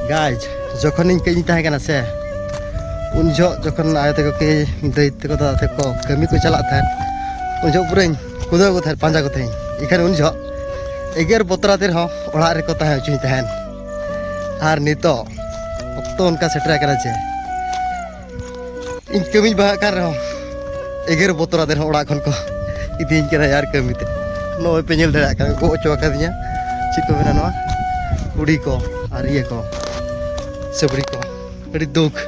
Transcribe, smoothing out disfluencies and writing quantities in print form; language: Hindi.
गाइज जखन इन कहीं तहे कना से उन जखन आयो तक के दै तक दादा तक कमी को चला था उन पूरा कुदा को था पांजा को थे इखाने उन एगेर बतराते हो ओड़ा रे को तहे चुई तहन आर नितो अक्तो उनका सेटरा कना चे इन कमी बहा कर रहो एगेर बतराते हो ओड़ा खन को इदिन कना यार कमी ते नो पेंजल दरा का को ओचो का दिया चिको मेना नो कुड़ी को आर ये को सबरी को अड़ी दुख